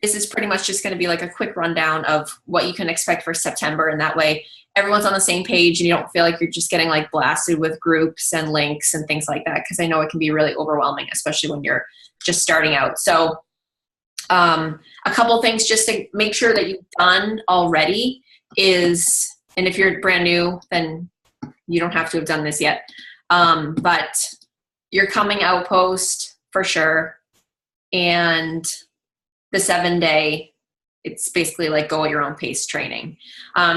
this is pretty much just going to be like a quick rundown of what you can expect for September. And that way everyone's on the same page and you don't feel like you're just getting like blasted with groups and links and things like that. Cause I know it can be really overwhelming, especially when you're just starting out. So a couple things just to make sure that you've done already is, and if you're brand new, then you don't have to have done this yet. But your coming out post for sure. And the 7-day, it's basically like go at your own pace training.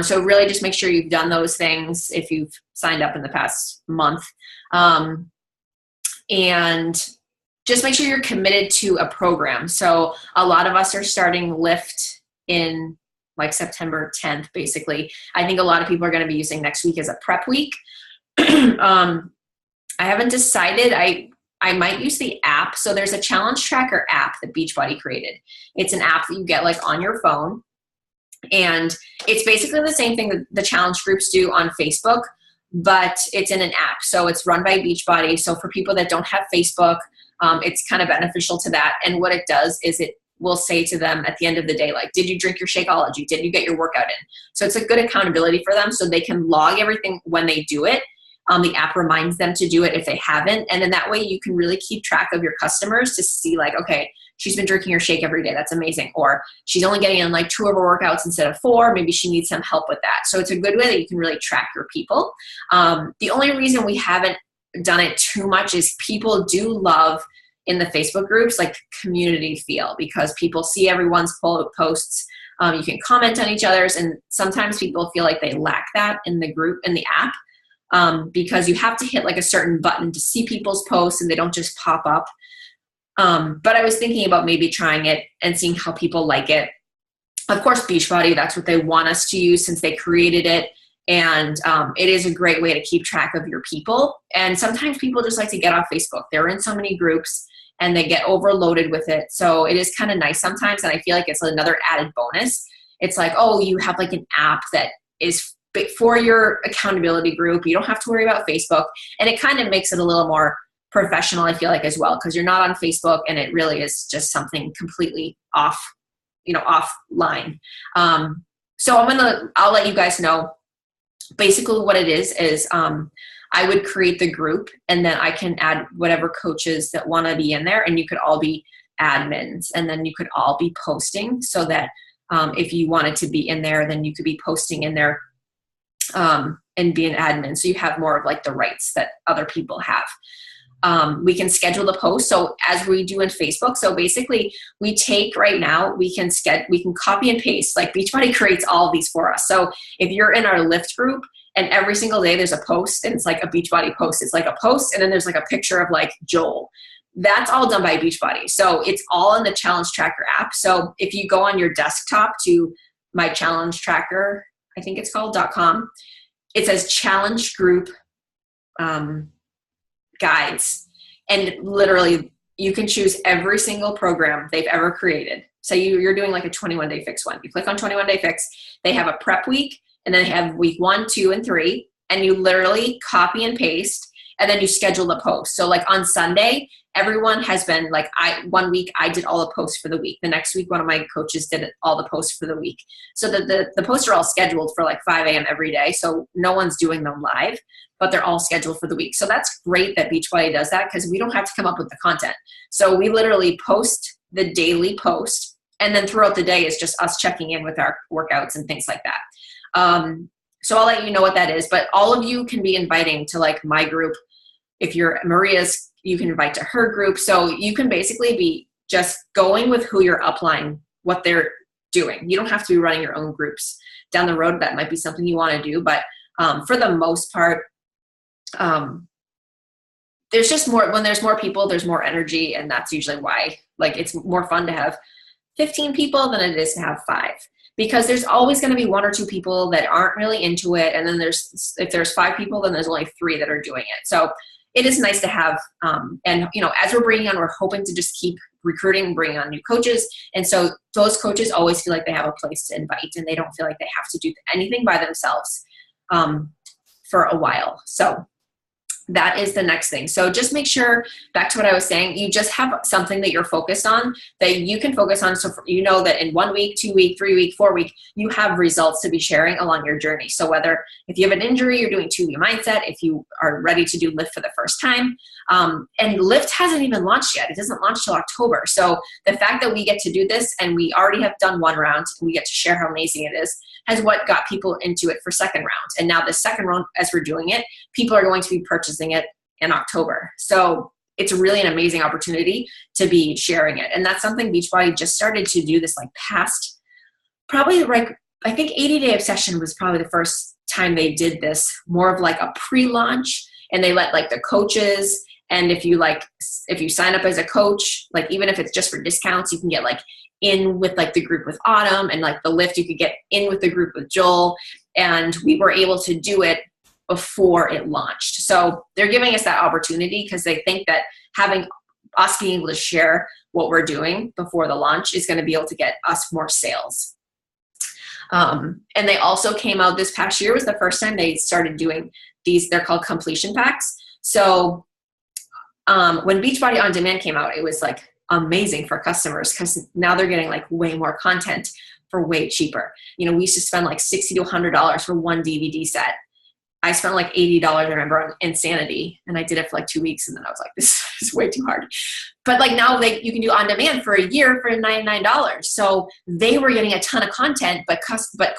So really just make sure you've done those things if you've signed up in the past month. And just make sure you're committed to a program. So a lot of us are starting Lift in like September 10th, basically. I think a lot of people are going to be using next week as a prep week. I haven't decided. I might use the app. So there's a challenge tracker app that Beachbody created. It's an app that you get like on your phone. And it's basically the same thing that the challenge groups do on Facebook, but it's in an app. So it's run by Beachbody. So for people that don't have Facebook, it's kind of beneficial to that. And what it does is it will say to them at the end of the day, like, did you drink your Shakeology? Did you get your workout in? So it's a good accountability for them so they can log everything when they do it. The app reminds them to do it if they haven't. And then that way you can really keep track of your customers to see like, okay, she's been drinking her shake every day. That's amazing. Or she's only getting in like 2 of her workouts instead of 4. Maybe she needs some help with that. So it's a good way that you can really track your people. The only reason we haven't done it too much is people do love in the Facebook groups, like community feel, because people see everyone's posts. You can comment on each other's. And sometimes people feel like they lack that in the group, in the app. Because you have to hit like a certain button to see people's posts and they don't just pop up. But I was thinking about maybe trying it and seeing how people like it. Of course, Beachbody, that's what they want us to use since they created it. And it is a great way to keep track of your people. And sometimes people just like to get off Facebook. They're in so many groups and they get overloaded with it. So it is kind of nice sometimes. And I feel like it's another added bonus. It's like, oh, you have like an app that is for your accountability group. You don't have to worry about Facebook. And it kind of makes it a little more professional, I feel like, as well, because you're not on Facebook and it really is just something completely offline. So I'll let you guys know basically what it is I would create the group and then I can add whatever coaches that want to be in there, and you could all be admins, and then you could all be posting so that if you wanted to be in there, then you could be posting in there and be an admin. So you have more of like the rights that other people have. We can schedule the post. So as we do in Facebook, so basically we take right now, we can copy and paste, like Beachbody creates all of these for us. So if you're in our Lift group and every single day there's a post and it's like a Beachbody post, it's like a post and then there's like a picture of like Joel. That's all done by Beachbody. So it's all in the challenge tracker app. So if you go on your desktop to my challenge tracker, I think it's called .com, it says challenge group guides. And literally you can choose every single program they've ever created. So you're doing like a 21-day fix one. You click on 21-day fix. They have a prep week, and then they have week 1, 2, and 3. And you literally copy and paste, and then you schedule the post. So like on Sunday, everyone has been like, one week I did all the posts for the week. The next week, one of my coaches did all the posts for the week. So the posts are all scheduled for like 5 a.m. every day. So no one's doing them live, but they're all scheduled for the week. So that's great that Beachbody does that, because we don't have to come up with the content. So we literally post the daily post, and then throughout the day is just us checking in with our workouts and things like that. So I'll let you know what that is, but all of you can be inviting to like my group. If you're Maria's, you can invite to her group. So you can basically be just going with who you're upline, what they're doing. You don't have to be running your own groups down the road. That might be something you want to do, but for the most part, there's just more, when there's more people, there's more energy. And that's usually why, like, it's more fun to have 15 people than it is to have 5, because there's always going to be 1 or 2 people that aren't really into it. And then if there's 5 people, then there's only 3 that are doing it. So it is nice to have, and as we're bringing on, we're hoping to just keep recruiting, bringing on new coaches. And so those coaches always feel like they have a place to invite, and they don't feel like they have to do anything by themselves for a while. So that is the next thing. So just make sure, back to what I was saying, you just have something that you're focused on that you can focus on. So you know that in 1 week, 2 week, 3 week, 4 week, you have results to be sharing along your journey. So whether if you have an injury, you're doing 2 week mindset, if you are ready to do lift for the first time, and lift hasn't even launched yet. It doesn't launch till October. So the fact that we get to do this and we already have done 1 round and we get to share how amazing it is what got people into it for second round. And now the second round, as we're doing it, people are going to be purchasing it in October. So it's really an amazing opportunity to be sharing it. And that's something Beachbody just started to do this like past, probably like, I think 80 Day Obsession was probably the first time they did this, more of like a pre-launch, and they let like the coaches, and if you sign up as a coach, like even if it's just for discounts, you can get like in with like the group with Autumn, and like the lift, you could get in with the group with Joel. And we were able to do it before it launched. So they're giving us that opportunity because they think that having us being able to share what we're doing before the launch is going to be able to get us more sales. And they also came out this past year was the first time they started doing these, they're called completion packs. So when Beachbody On Demand came out, it was like amazing for customers because now they're getting like way more content for way cheaper. You know, we used to spend like $60 to $100 for one DVD set. I spent like $80, I remember, on Insanity, and I did it for like 2 weeks, and then I was like, this is way too hard. But like now you can do on demand for a year for $99. So they were getting a ton of content, but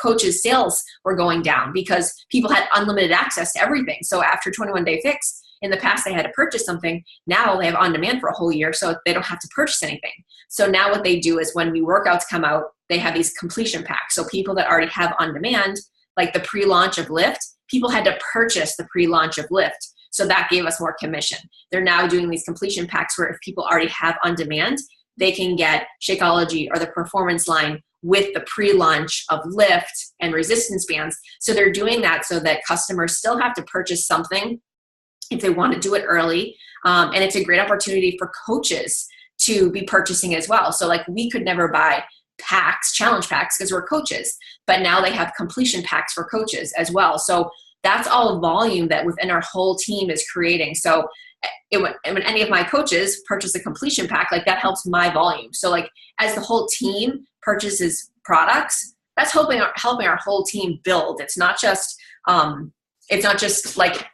coaches' sales were going down because people had unlimited access to everything. So after 21 Day Fix, in the past they had to purchase something. Now they have on demand for a whole year, so they don't have to purchase anything. So now what they do is when new workouts come out, they have these completion packs. So people that already have on demand, like the pre-launch of Lift, people had to purchase the pre-launch of Lift. So that gave us more commission. They're now doing these completion packs where if people already have on demand, they can get Shakeology or the Performance line with the pre-launch of Lift and resistance bands. So they're doing that so that customers still have to purchase something if they want to do it early. And it's a great opportunity for coaches to be purchasing as well. So like we could never buy packs, challenge packs, because we're coaches, but now they have completion packs for coaches as well. So that's all volume that within our whole team is creating. So when any of my coaches purchase a completion pack, like that helps my volume. So like as the whole team purchases products, that's helping our whole team build. It's not just like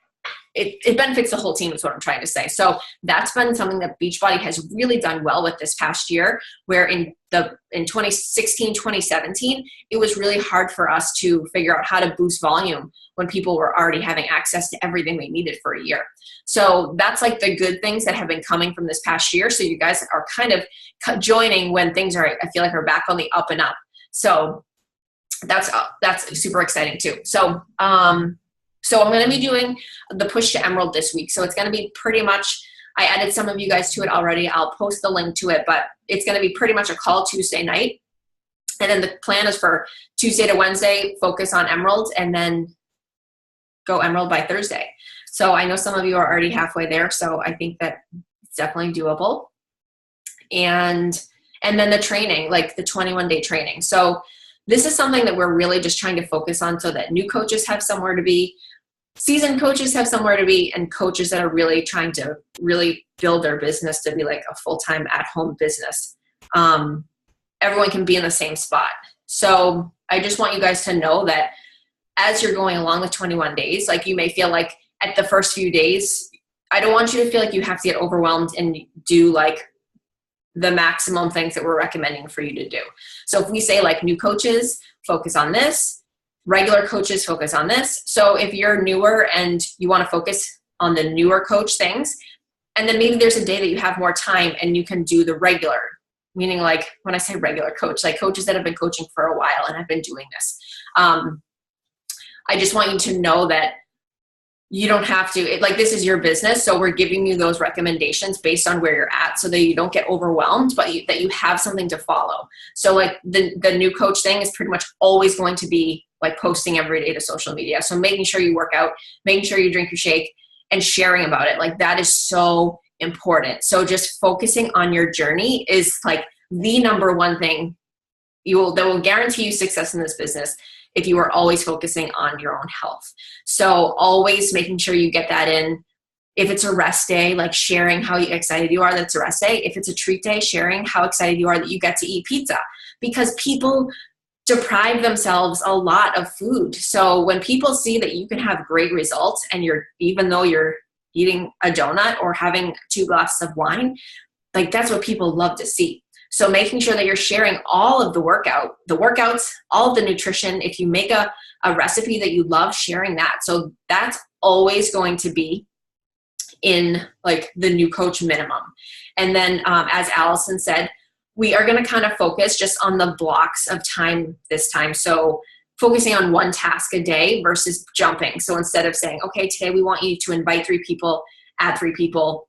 it benefits the whole team is what I'm trying to say. So that's been something that Beachbody has really done well with this past year, where in 2016, 2017, it was really hard for us to figure out how to boost volume when people were already having access to everything they needed for a year. So that's like the good things that have been coming from this past year. So you guys are kind of joining when things are, I feel like, are back on the up and up. So that's super exciting too. So I'm going to be doing the push to Emerald this week. So it's going to be pretty much, I added some of you guys to it already. I'll post the link to it, but it's going to be pretty much a call Tuesday night. And then the plan is for Tuesday to Wednesday, focus on Emerald, and then go Emerald by Thursday. So I know some of you are already halfway there. So I think that it's definitely doable. And then the training, like the 21-day training. So this is something that we're really just trying to focus on so that new coaches have somewhere to be, seasoned coaches have somewhere to be, and coaches that are really trying to really build their business to be like a full-time at-home business. Everyone can be in the same spot. So I just want you guys to know that as you're going along the 21 days, like you may feel like at the first few days, I don't want you to feel like you have to get overwhelmed and do like the maximum things that we're recommending for you to do. So if we say like new coaches, focus on this, regular coaches, focus on this. So if you're newer and you want to focus on the newer coach things, and then maybe there's a day that you have more time and you can do the regular, meaning like when I say regular coach, like coaches that have been coaching for a while and have been doing this. I just want you to know that you don't have to, like this is your business. So we're giving you those recommendations based on where you're at so that you don't get overwhelmed, but that you have something to follow. So like the new coach thing is pretty much always going to be like posting every day to social media. So making sure you work out, making sure you drink your shake, and sharing about it. Like that is so important. So just focusing on your journey is like the number one thing that will guarantee you success in this business if you are always focusing on your own health. So always making sure you get that in If it's a rest day, like sharing how excited you are that it's a rest day. If it's a treat day, sharing how excited you are that you get to eat pizza. Because people deprive themselves a lot of food. So when people see that you can have great results and even though you're eating a donut or having 2 glasses of wine, like that's what people love to see. So making sure that you're sharing all of the workouts, all of the nutrition. If you make a recipe that you love, sharing that. So that's always going to be in like the new coach minimum. And then as Allison said, we are going to kind of focus just on the blocks of time this time. So focusing on one task a day versus jumping. So instead of saying, okay, today we want you to invite 3 people, add 3 people,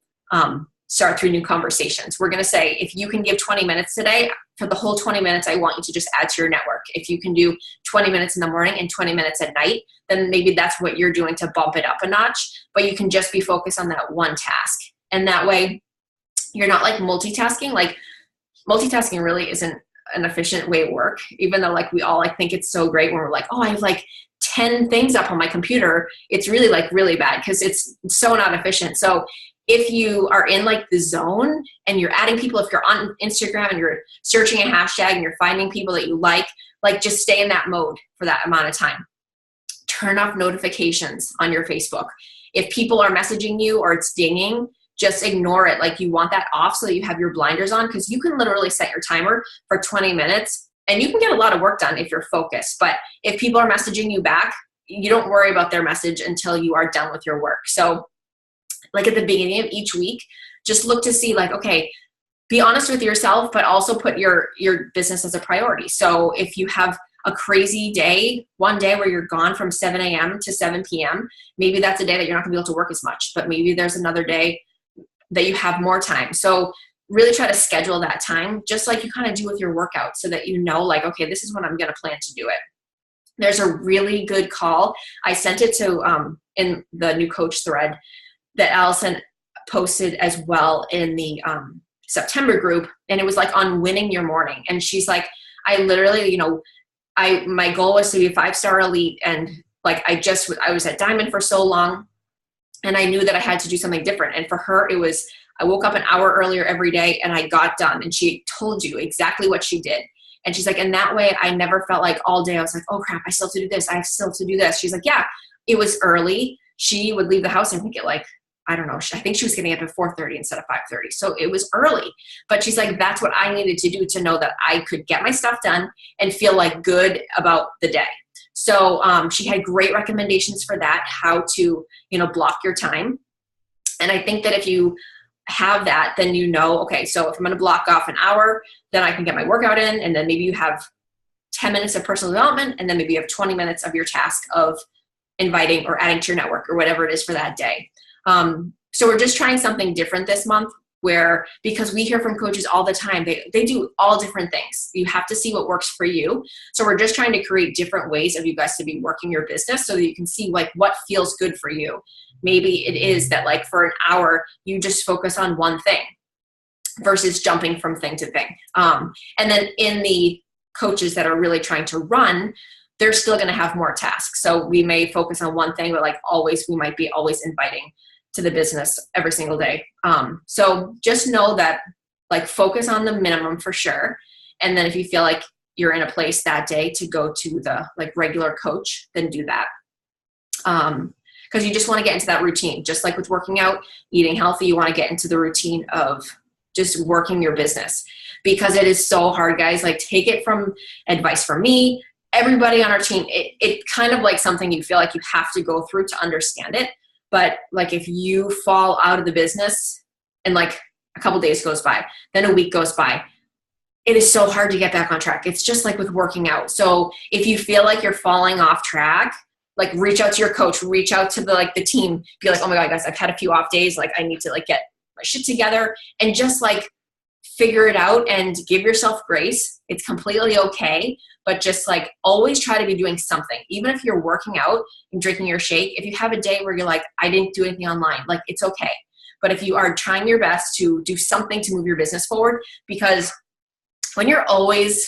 start 3 new conversations. We're going to say, if you can give 20 minutes today, for the whole 20 minutes, I want you to just add to your network. If you can do 20 minutes in the morning and 20 minutes at night, then maybe that's what you're doing to bump it up a notch, but you can just be focused on that one task. And that way you're not like multitasking. Like multitasking really isn't an efficient way of work, even though like we all like think it's so great when we're like, oh, I have like 10 things up on my computer. It's really like really bad because it's so not efficient. So if you are in like the zone and you're adding people, if you're on Instagram and you're searching a hashtag and you're finding people that you like just stay in that mode for that amount of time. Turn off notifications on your Facebook. If people are messaging you or it's dinging, just ignore it. Like you want that off so that you have your blinders on, because you can literally set your timer for 20 minutes and you can get a lot of work done if you're focused. But if people are messaging you back, you don't worry about their message until you are done with your work. So like at the beginning of each week, just look to see like, okay, be honest with yourself, but also put your business as a priority. So if you have a crazy day, one day where you're gone from 7 a.m. to 7 p.m., maybe that's a day that you're not gonna be able to work as much, but maybe there's another day that you have more time. So really try to schedule that time, just like you kind of do with your workout, so that you know like, okay, this is when I'm gonna plan to do it. There's a really good call. I sent it to in the new coach thread that Allison posted as well in the September group. And it was like on winning your morning. And she's like, I literally, my goal was to be a 5-star elite. And like, I was at Diamond for so long and I knew that I had to do something different. And for her, it was, I woke up an hour earlier every day and I got done. And she told you exactly what she did. And she's like, and that way I never felt like all day I was like, oh crap, I still have to do this. I still have to do this. She's like, yeah, it was early. She would leave the house and think it like, I don't know. I think she was getting up at 4:30 instead of 5:30. So it was early, but she's like, that's what I needed to do to know that I could get my stuff done and feel like good about the day. So she had great recommendations for that, how to, block your time. And I think that if you have that, then okay, so if I'm going to block off an hour, then I can get my workout in. And then maybe you have 10 minutes of personal development. And then maybe you have 20 minutes of your task of inviting or adding to your network or whatever it is for that day. So we're just trying something different this month because we hear from coaches all the time, they do all different things. You have to see what works for you. So we're just trying to create different ways of you guys to be working your business so that you can see like what feels good for you. Maybe it is that like for an hour, you just focus on one thing versus jumping from thing to thing. And then in the coaches that are really trying to run, they're still going to have more tasks. So we may focus on one thing, but like always, we might be always inviting to the business every single day. So just know that like focus on the minimum for sure. And then if you feel like you're in a place that day to go to the like regular coach, then do that. Because you just want to get into that routine, just like with working out, eating healthy, you want to get into the routine of just working your business because it is so hard, guys. Like take it from advice from me, everybody on our team, it kind of like something you feel like you have to go through to understand it. But like if you fall out of the business and like a couple days goes by, then a week goes by, it is so hard to get back on track. It's just like with working out. So if you feel like you're falling off track, like reach out to your coach, reach out to the team, be like, oh my God, guys, I've had a few off days. Like I need to like get my shit together and just like figure it out and give yourself grace. It's completely okay. But just like always try to be doing something. Even if you're working out and drinking your shake, if you have a day where you're like, I didn't do anything online, like it's okay. But if you are trying your best to do something to move your business forward, because when you're always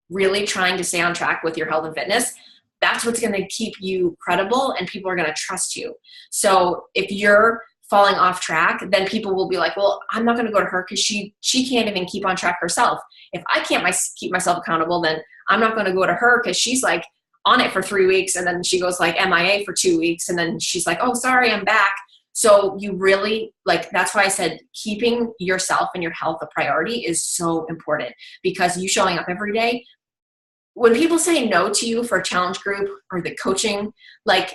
really trying to stay on track with your health and fitness, that's what's going to keep you credible and people are going to trust you. So if you're falling off track, then people will be like, well, I'm not going to go to her because she can't even keep on track herself. If I can't keep myself accountable, then I'm not going to go to her because she's like on it for 3 weeks. And then she goes like MIA for 2 weeks. And then she's like, oh, sorry, I'm back. So you really, like, that's why I said keeping yourself and your health a priority is so important, because you showing up every day, when people say no to you for a challenge group or the coaching, like,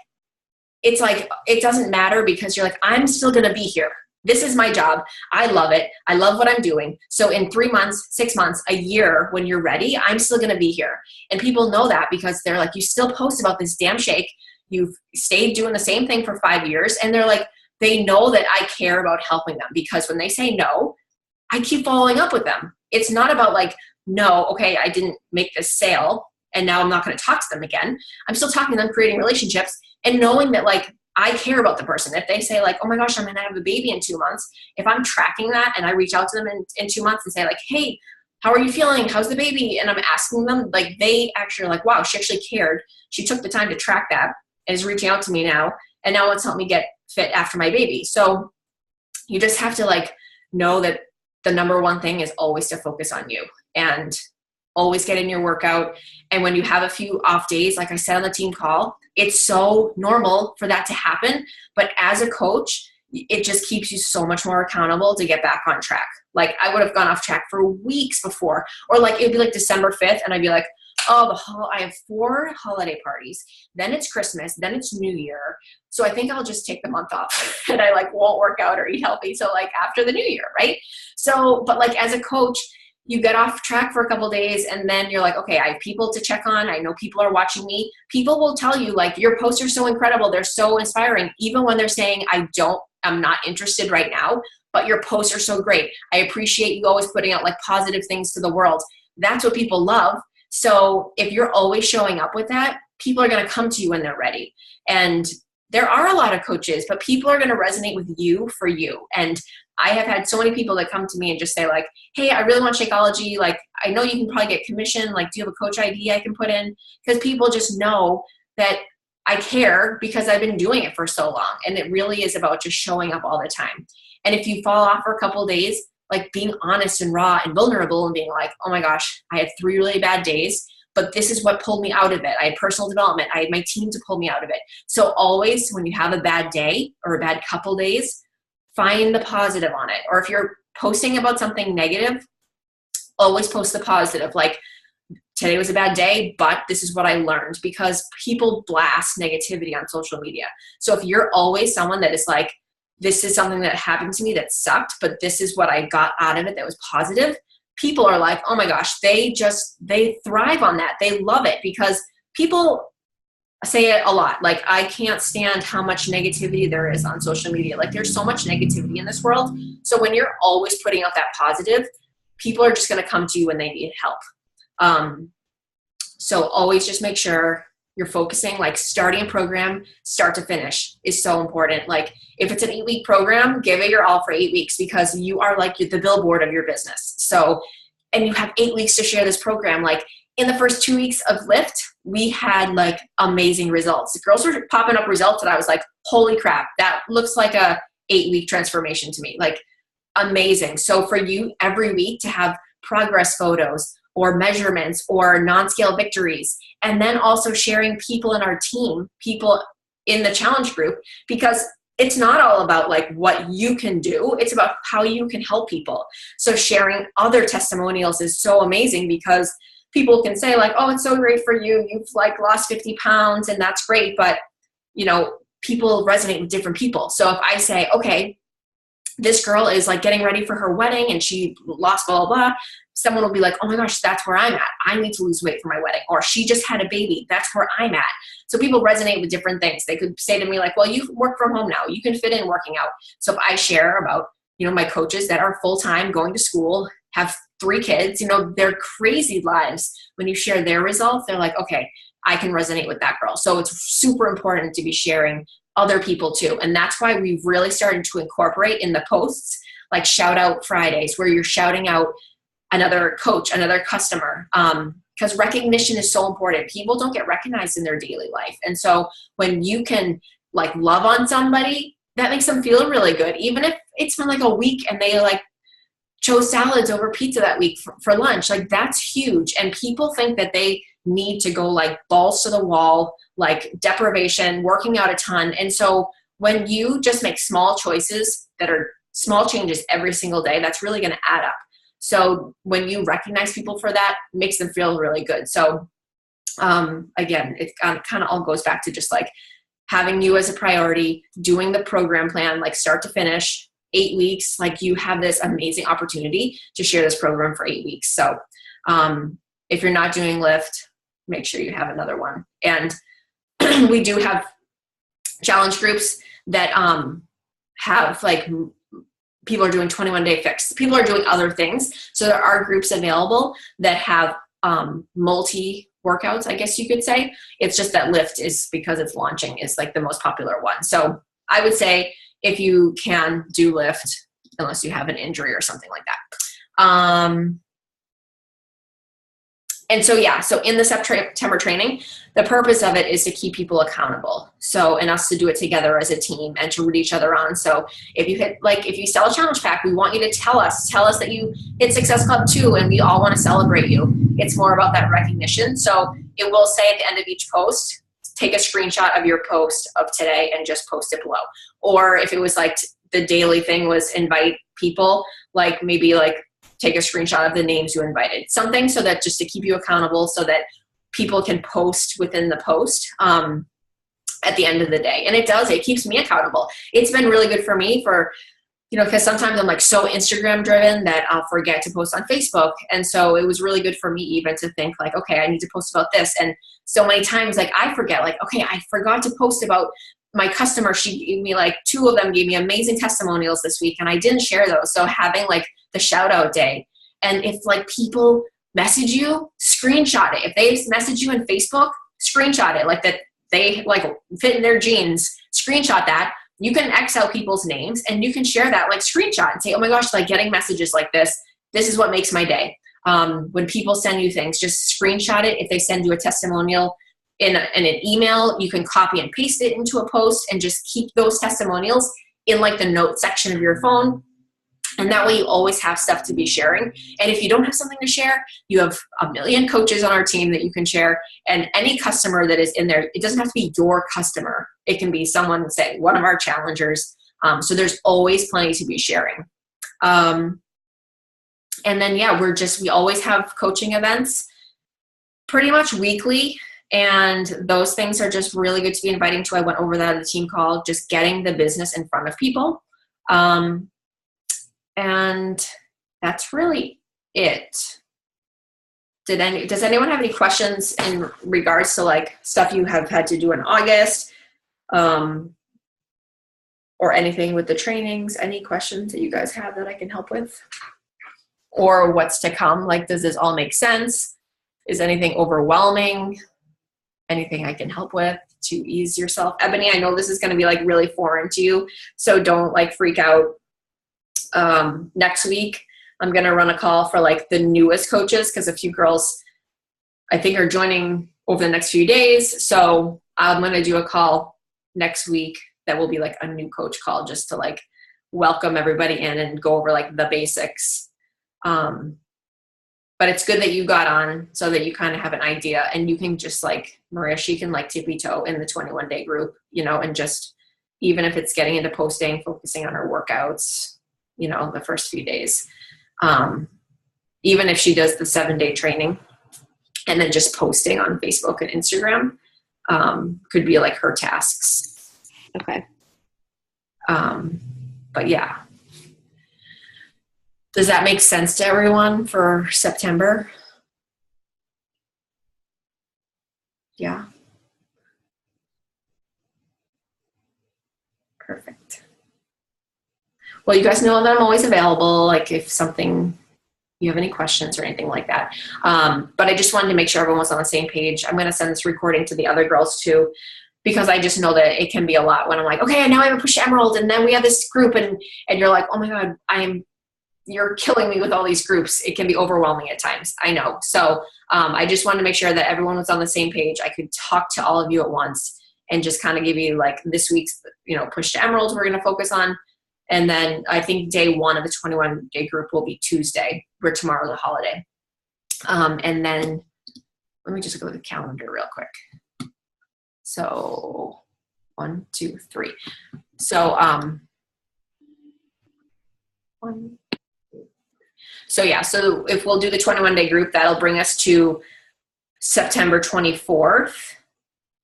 it's like, it doesn't matter, because you're like, I'm still going to be here. This is my job. I love it. I love what I'm doing. So in 3 months, 6 months, a year, when you're ready, I'm still going to be here. And people know that because they're like, you still post about this damn shake. You've stayed doing the same thing for 5 years. And they're like, they know that I care about helping them, because when they say no, I keep following up with them. It's not about like, no, okay, I didn't make this sale and now I'm not going to talk to them again. I'm still talking to them, creating relationships, and knowing that like I care about the person. If they say like, oh my gosh, I'm going to have a baby in 2 months, if I'm tracking that and I reach out to them in 2 months and say like, hey, how are you feeling? How's the baby? And I'm asking them, like, they actually are like, wow, she actually cared. She took the time to track that and is reaching out to me now. And now it's helped me get fit after my baby. So you just have to like know that the number one thing is always to focus on you and always get in your workout. And when you have a few off days, like I said on the team call, it's so normal for that to happen. But as a coach, it just keeps you so much more accountable to get back on track. Like I would have gone off track for weeks before, or like it'd be like December 5th and I'd be like, oh, I have 4 holiday parties. Then it's Christmas. Then it's New Year. So I think I'll just take the month off and I like won't work out or eat healthy. So like after the New Year, right? So, but like as a coach, you get off track for a couple of days and then you're like, okay, I have people to check on. I know people are watching me. People will tell you like, your posts are so incredible. They're so inspiring. Even when they're saying, I'm not interested right now, but your posts are so great. I appreciate you always putting out like positive things to the world. That's what people love. So if you're always showing up with that, people are going to come to you when they're ready. And there are a lot of coaches, but people are going to resonate with you for you. And I have had so many people that come to me and just say like, hey, I really want Shakeology. Like, I know you can probably get commission. Like, do you have a coach ID I can put in? Because people just know that I care because I've been doing it for so long. And it really is about just showing up all the time. And if you fall off for a couple of days, like being honest and raw and vulnerable and being like, oh my gosh, I had 3 really bad days, but this is what pulled me out of it. I had personal development. I had my team to pull me out of it. So always when you have a bad day or a bad couple days, find the positive on it. Or if you're posting about something negative, always post the positive. Like, today was a bad day, but this is what I learned, because people blast negativity on social media. So if you're always someone that is like, this is something that happened to me that sucked, but this is what I got out of it that was positive, people are like, oh my gosh, they thrive on that. They love it, because people say it a lot. Like, I can't stand how much negativity there is on social media. Like, there's so much negativity in this world. So when you're always putting out that positive, people are just going to come to you when they need help. So always just make sure you're focusing, like starting a program, start to finish is so important. Like if it's an 8-week program, give it your all for 8 weeks, because you are like the billboard of your business. So, and you have 8 weeks to share this program. Like in the first 2 weeks of Lift, we had like amazing results. The girls were popping up results that I was like, holy crap, that looks like a 8-week transformation to me. Like amazing. So for you every week to have progress photos or measurements or non-scale victories, and then also sharing people in our team, people in the challenge group, because it's not all about like what you can do, it's about how you can help people. So sharing other testimonials is so amazing, because people can say like, oh, it's so great for you, you've like lost 50 pounds and that's great, but you know, people resonate with different people. So if I say, okay, this girl is like getting ready for her wedding and she lost blah, blah, blah, someone will be like, oh my gosh, that's where I'm at. I need to lose weight for my wedding. Or she just had a baby. That's where I'm at. So people resonate with different things. They could say to me like, well, you work from home now. You can fit in working out. So if I share about, you know, my coaches that are full-time, going to school, have 3 kids, you know, they're crazy lives. When you share their results, they're like, okay, I can resonate with that girl. So it's super important to be sharing other people too. And that's why we've really started to incorporate in the posts, like shout out Fridays, where you're shouting out another coach, another customer, because recognition is so important. People don't get recognized in their daily life. And so when you can like love on somebody that makes them feel really good. Even if it's been like a week and they like chose salads over pizza that week for lunch, like that's huge. And people think that they need to go like balls to the wall, like deprivation, working out a ton. And so when you just make small choices that are small changes every single day, that's really going to add up. So when you recognize people for that, it makes them feel really good. So again, it kind of all goes back to just like having you as a priority, doing the program plan, like start to finish, 8 weeks, like you have this amazing opportunity to share this program for 8 weeks. So if you're not doing Lift, make sure you have another one. And we do have challenge groups that have like, people are doing 21-day fix. People are doing other things. So there are groups available that have multi workouts, I guess you could say. It's just that Lift is, because it's launching, is like the most popular one. So I would say if you can do Lift, unless you have an injury or something like that. And so, yeah, so in the September training, the purpose of it is to keep people accountable. So, and us to do it together as a team and to root each other on. So if you hit, like, if you sell a challenge pack, we want you to tell us that you hit Success Club 2 and we all want to celebrate you. It's more about that recognition. So it will say at the end of each post, take a screenshot of your post of today and just post it below. Or if it was like the daily thing was invite people, like maybe like take a screenshot of the names you invited, something so that just to keep you accountable so that people can post within the post at the end of the day. And it keeps me accountable. It's been really good for me for, because sometimes I'm like so Instagram driven that I'll forget to post on Facebook. And so it was really good for me even to think like, okay, I need to post about this. And so many times, like I forget, like, okay, I forgot to post about my customer. She gave me like 2 of them gave me amazing testimonials this week and I didn't share those. So having like the shout out day. And if like people message you, screenshot it. If they message you in Facebook, screenshot it, like that they like fit in their jeans, screenshot that. You can X out people's names and you can share that like screenshot and say, oh my gosh, like getting messages like this is what makes my day. When people send you things, just screenshot it. If they send you a testimonial in an email, you can copy and paste it into a post and just keep those testimonials in like the note section of your phone. And that way you always have stuff to be sharing. And if you don't have something to share, you have a million coaches on our team that you can share. And any customer that is in there, it doesn't have to be your customer. It can be someone, say, one of our challengers. So there's always plenty to be sharing. And then, yeah, we always have coaching events pretty much weekly. And those things are just really good to be inviting to. I went over that at the team call, just getting the business in front of people. And that's really it. Does anyone have any questions in regards to like stuff you have had to do in August, or anything with the trainings? Any questions that you guys have that I can help with, or what's to come? Like, does this all make sense? Is anything overwhelming? Anything I can help with to ease yourself? Ebony, I know this is going to be like really foreign to you, so don't like freak out. Next week, I'm going to run a call for like the newest coaches because a few girls I think are joining over the next few days. So I'm going to do a call next week that will be like a new coach call just to like welcome everybody in and go over like the basics. But it's good that you got on so that you kind of have an idea and you can just like Maria, she can like tippy toe in the 21-day group, and just even if it's getting into posting, focusing on her workouts, the first few days. Even if she does the 7-day training and then just posting on Facebook and Instagram, could be like her tasks. Okay. But yeah. Does that make sense to everyone for September? Yeah. Perfect. Well, you guys know that I'm always available, like if you have any questions or anything like that. But I just wanted to make sure everyone was on the same page. I'm going to send this recording to the other girls too, because I just know that it can be a lot when I'm like, okay, now I have a push emerald and then we have this group and you're like, oh my God, you're killing me with all these groups. It can be overwhelming at times. I know. So I just wanted to make sure that everyone was on the same page. I could talk to all of you at once and just kind of give you like this week's, push to emeralds we're going to focus on. And then I think day one of the 21-day group will be Tuesday, where tomorrow's a holiday. And then let me just look at the calendar real quick. So 1, 2, 3. So, so if we'll do the 21-day group, that'll bring us to September 24th.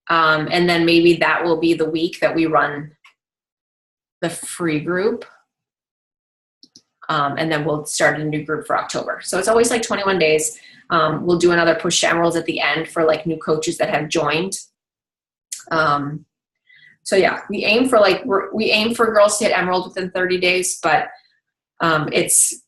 And then maybe that will be the week that we run the free group. And then we'll start a new group for October. So it's always like 21 days. We'll do another push to emeralds at the end for like new coaches that have joined. So yeah, we aim for girls to hit emerald within 30 days, but it's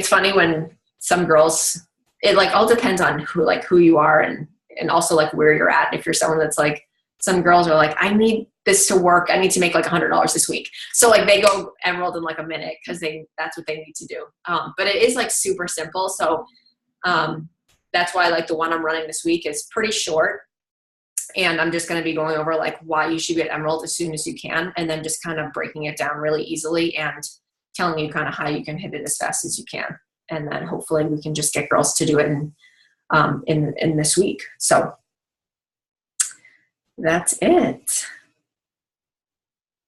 funny when some girls, it like all depends on who you are and also like where you're at. If you're someone that's like, some girls are like, I need this to work. I need to make like $100 this week. So like they go emerald in like a minute because that's what they need to do. But it is like super simple. So that's why like the one I'm running this week is pretty short. And I'm just going to be going over like why you should get emerald as soon as you can. And then just kind of breaking it down really easily and telling you kind of how you can hit it as fast as you can. And then hopefully we can just get girls to do it in this week. So that's it.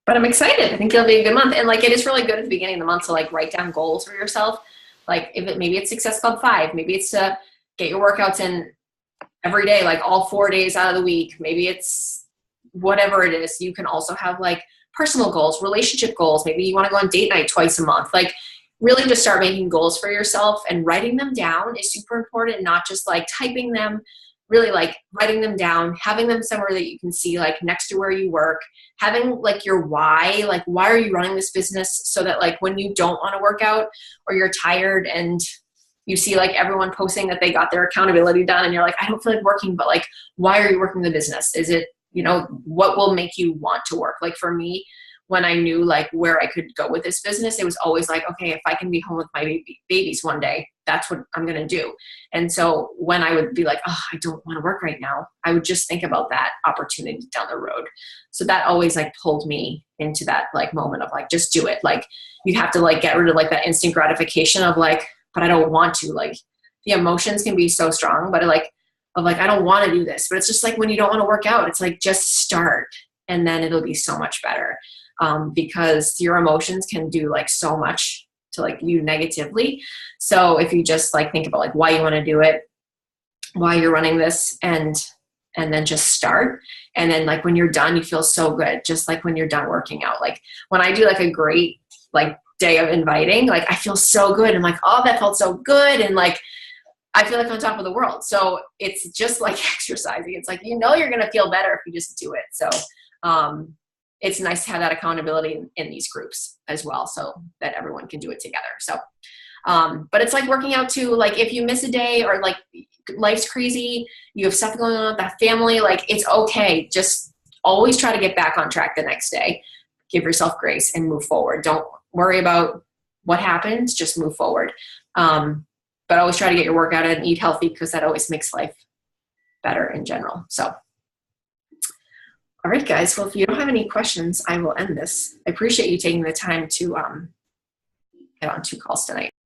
But I'm excited. I think it'll be a good month. And like, it is really good at the beginning of the month to like write down goals for yourself. Like maybe it's Success Club 5, maybe it's to get your workouts in every day, like all 4 days out of the week. Maybe it's whatever it is. You can also have like personal goals, relationship goals. Maybe you want to go on date night twice a month. Like really just start making goals for yourself, and writing them down is super important. Not just like typing them, really like writing them down, having them somewhere that you can see, like next to where you work, having like your why, like why are you running this business, so that like when you don't want to work out or you're tired and you see like everyone posting that they got their accountability done and you're like, I don't feel like working, but like, why are you working the business? Is it, what will make you want to work? Like for me, when I knew like where I could go with this business, it was always like, okay, if I can be home with my babies one day, that's what I'm going to do. And so when I would be like, oh, I don't want to work right now, I would just think about that opportunity down the road. So that always like pulled me into that like moment of like, just do it. Like you have to like get rid of like that instant gratification of like, but I don't want to. Like the emotions can be so strong, but I don't want to do this. But it's just like when you don't want to work out, it's like just start, and then it'll be so much better. Because your emotions can do like so much to like you negatively. So if you just like think about like why you want to do it, why you're running this, and then just start. And then like when you're done, you feel so good. Just like when you're done working out, like when I do like a great like day of inviting, like I feel so good. I'm like, oh, that felt so good. And like, I feel like on top of the world. So it's just like exercising. It's like, you're going to feel better if you just do it. So, it's nice to have that accountability in these groups as well, so that everyone can do it together. So, but it's like working out too. Like if you miss a day or like life's crazy, you have stuff going on with that family, like it's okay. Just always try to get back on track the next day. Give yourself grace and move forward. Don't worry about what happens, just move forward. But always try to get your workout in and eat healthy, because that always makes life better in general. So. All right, guys. Well, if you don't have any questions, I will end this. I appreciate you taking the time to get on 2 calls tonight.